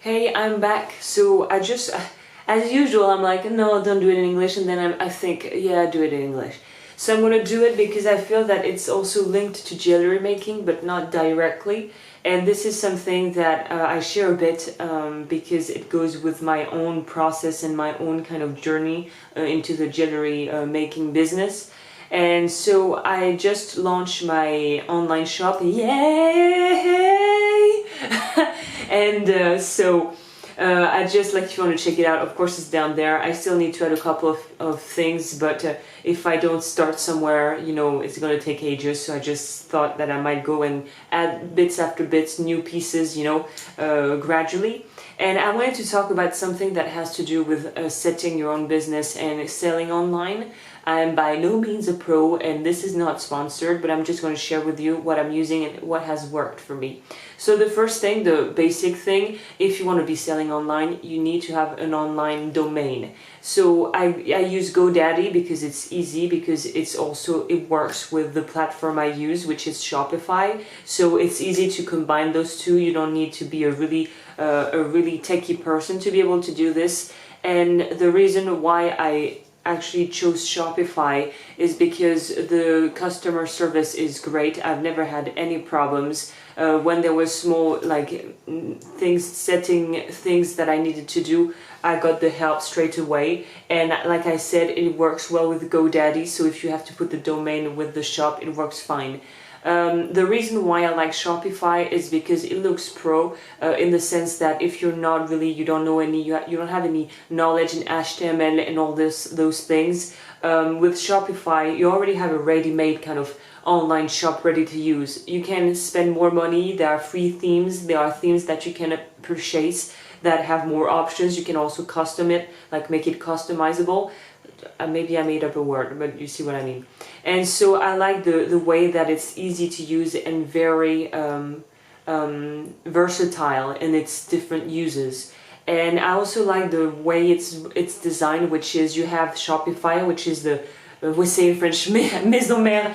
Hey, I'm back. So I just, as usual, I'm like, no, don't do it in English, and then I think, yeah, do it in English. So I'm gonna do it because I feel that it's also linked to jewelry making, but not directly. And this is something that I share a bit because it goes with my own process and my own kind of journey into the jewelry making business. And so I just launched my online shop. Yay! And I just, like, if you want to check it out, of course it's down there. I still need to add a couple of things, but if I don't start somewhere, you know, it's going to take ages. So I just thought that I might go and add bits after bits, new pieces, you know, gradually. And I wanted to talk about something that has to do with setting your own business and selling online. I'm by no means a pro, and this is not sponsored, but I'm just going to share with you what I'm using and what has worked for me. So the first thing, the basic thing, if you want to be selling online, you need to have an online domain. So I use GoDaddy because it's easy, because it works with the platform I use, which is Shopify. So it's easy to combine those two. You don't need to be a really techie person to be able to do this. And the reason why I actually chose Shopify is because the customer service is great. I've never had any problems. When there was small setting things that I needed to do, I got the help straight away. And like I said, it works well with GoDaddy, so if you have to put the domain with the shop, it works fine. The reason why I like Shopify is because it looks pro in the sense that if you're not really, you don't have any knowledge in HTML and all those things, with Shopify you already have a ready-made kind of online shop ready to use. You can spend more money. There are free themes. There are themes that you can purchase that have more options. You can also custom it, like make it customizable. Maybe I made up a word, but you see what I mean. And so I like the way that it's easy to use and very versatile in its different uses. And I also like the way it's designed, which is you have Shopify, which is we say in French, maison mère,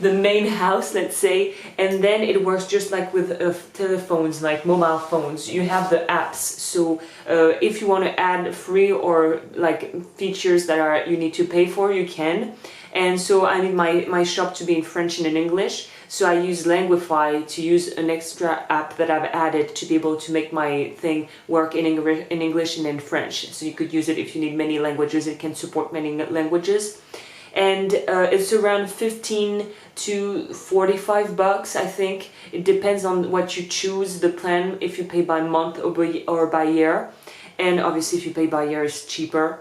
the main house, let's say, and then it works just like with telephones, like mobile phones. You have the apps, so if you want to add free or like features that you need to pay for, you can. And so I need my shop to be in French and in English, so I use Languify to use an extra app that I've added to be able to make my thing work in English and in French. So you could use it if you need many languages. It can support many languages. And it's around 15 to 45 bucks, I think. It depends on what you choose, the plan, if you pay by month or by year. And obviously if you pay by year, it's cheaper.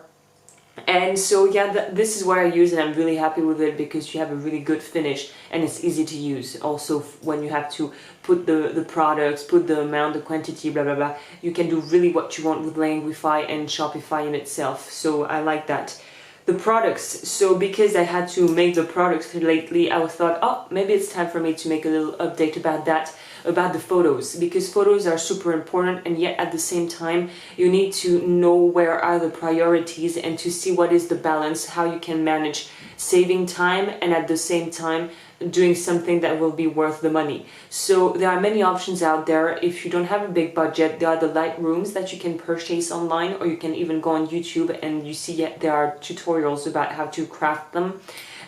And so yeah, this is what I use, and I'm really happy with it because you have a really good finish and it's easy to use. Also, when you have to put the products, put the amount, the quantity, blah blah blah, you can do really what you want with Languify and Shopify in itself. So I like that. The products, so because I had to make the products lately, I thought, oh, maybe it's time for me to make a little update about that, about the photos, because photos are super important, and yet at the same time you need to know where are the priorities and to see what is the balance, how you can manage saving time and at the same time doing something that will be worth the money. So there are many options out there. If you don't have a big budget, there are the light rooms that you can purchase online, or you can even go on YouTube and you see there are tutorials about how to craft them.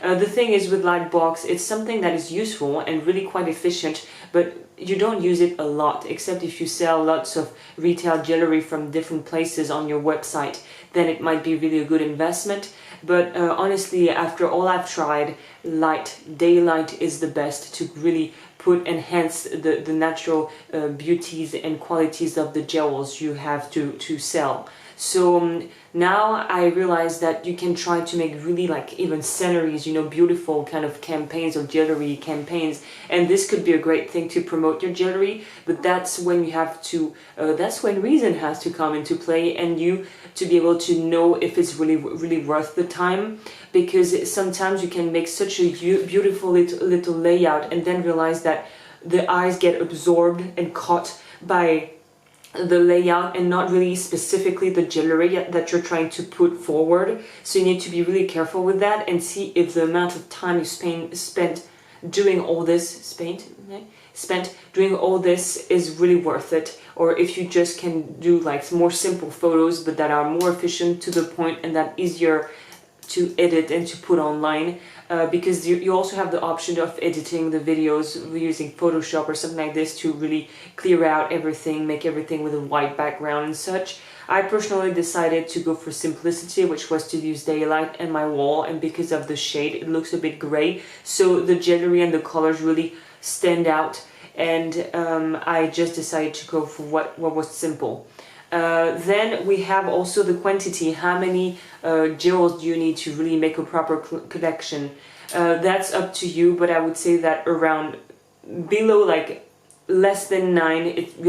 The thing is with Lightbox, it's something that is useful and really quite efficient, but you don't use it a lot, except if you sell lots of retail jewelry from different places on your website, then it might be really a good investment. But honestly, after all I've tried, daylight is the best to really enhance the natural beauties and qualities of the jewels you have to sell. So now I realize that you can try to make really like even sceneries, you know, beautiful kind of campaigns or jewelry campaigns, and this could be a great thing to promote your jewelry. But that's when you have to, that's when reason has to come into play, and you to be able to know if it's really worth the time, because sometimes you can make such a beautiful little layout and then realize that the eyes get absorbed and caught by the layout and not really specifically the jewelry that you're trying to put forward. So you need to be really careful with that and see if the amount of time you spent doing all this spent doing all this is really worth it, or if you just can do like more simple photos but that are more efficient, to the point, and that easier to edit and to put online, because you also have the option of editing the videos using Photoshop or something like this to really clear out everything, make everything with a white background and such. I personally decided to go for simplicity, which was to use daylight in my wall, and because of the shade it looks a bit gray, so the jewelry and the colors really stand out, and I just decided to go for what was simple. Then we have also the quantity. How many jewels do you need to really make a proper collection? That's up to you, but I would say that around below, like less than 9, it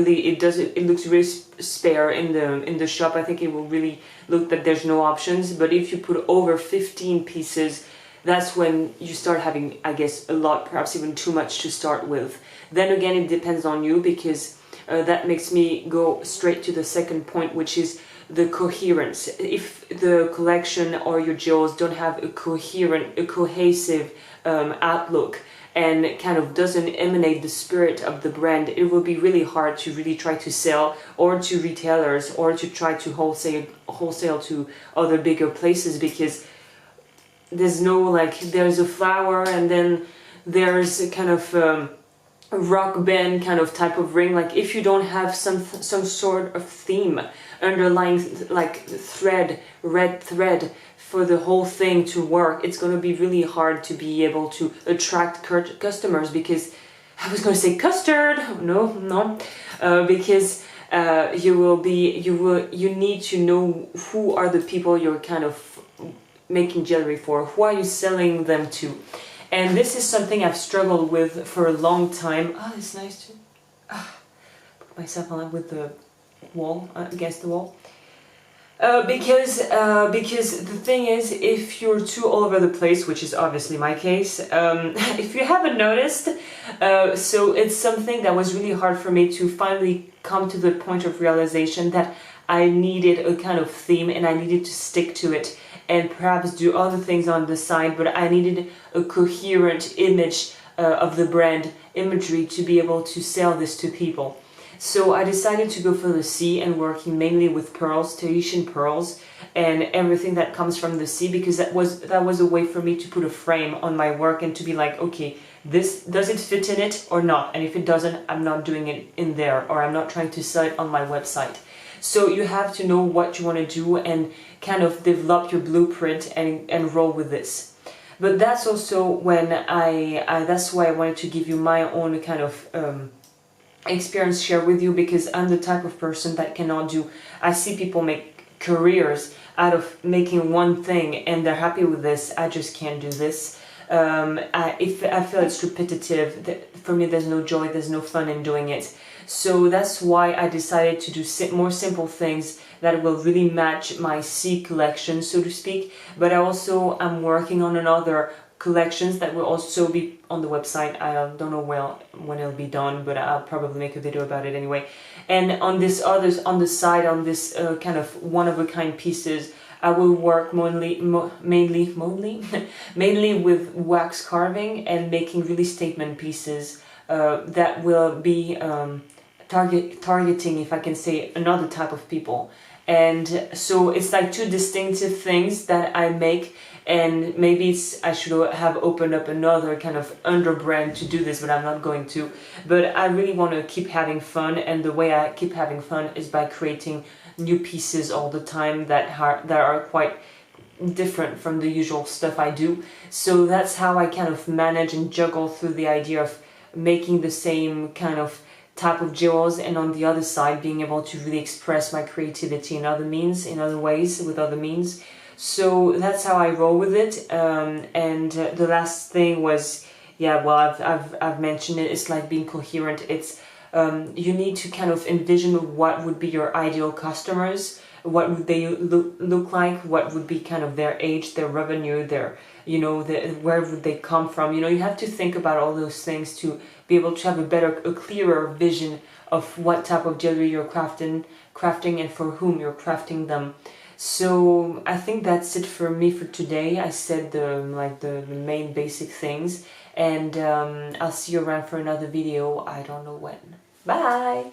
looks really spare in the shop. I think it will really look that there's no options. But if you put over 15 pieces, that's when you start having, I guess, a lot, perhaps even too much to start with. Then again, it depends on you, because that makes me go straight to the second point, which is the coherence. If the collection or your jewels don't have a cohesive outlook, and kind of doesn't emanate the spirit of the brand, it will be really hard to really try to sell, or to retailers, or to try to wholesale to other bigger places, because there's no, like, there's a flower and then there's a kind of rock band kind of type of ring. Like, if you don't have some sort of theme, underlying, like red thread for the whole thing to work, it's going to be really hard to be able to attract customers, because I was going to say custard, no, because you need to know who are the people you're kind of making jewelry for, who are you selling them to. And this is something I've struggled with for a long time. Oh, it's nice to put myself on with the wall, against the wall. Because the thing is, if you're too all over the place, which is obviously my case, if you haven't noticed, so it's something that was really hard for me to finally come to the point of realization that I needed a kind of theme, and I needed to stick to it, and perhaps do other things on the side, but I needed a coherent image of the brand imagery to be able to sell this to people. So I decided to go for the sea, and working mainly with pearls, Tahitian pearls, and everything that comes from the sea, because that was a way for me to put a frame on my work and to be like, okay, this, does it fit in it or not? And if it doesn't, I'm not doing it in there, or I'm not trying to sell it on my website. So you have to know what you want to do and kind of develop your blueprint and roll with this. But that's also when that's why I wanted to give you my own kind of experience share with you, because I'm the type of person that cannot do. I see people make careers out of making one thing and they're happy with this. I just can't do this. If I feel it's repetitive, for me there's no joy, there's no fun in doing it. So that's why I decided to do more simple things that will really match my sea collection, so to speak. But I'm working on another collections that will also be on the website. I don't know when it'll be done, but I'll probably make a video about it anyway. And on this on the side, on this kind of one-of-a-kind pieces, I will work mainly with wax carving and making really statement pieces that will be targeting, if I can say, another type of people. And so it's like two distinctive things that I make, and maybe I should have opened up another kind of under brand to do this, but I'm not going to. But I really want to keep having fun, and the way I keep having fun is by creating new pieces all the time that are quite different from the usual stuff I do. So that's how I kind of manage and juggle through the idea of making the same kind of type of jewels, and on the other side being able to really express my creativity in other means, in other ways, with other means. So that's how I roll with it. And the last thing was, yeah, well, I've mentioned it. It's like being coherent. It's you need to kind of envision what would be your ideal customers, what would they look like, what would be kind of their age, their revenue, their, you know, where would they come from. You know, you have to think about all those things to be able to have a clearer vision of what type of jewelry you're crafting and for whom you're crafting them. So I think that's it for me for today. I said the main basic things, and I'll see you around for another video. I don't know when. Bye!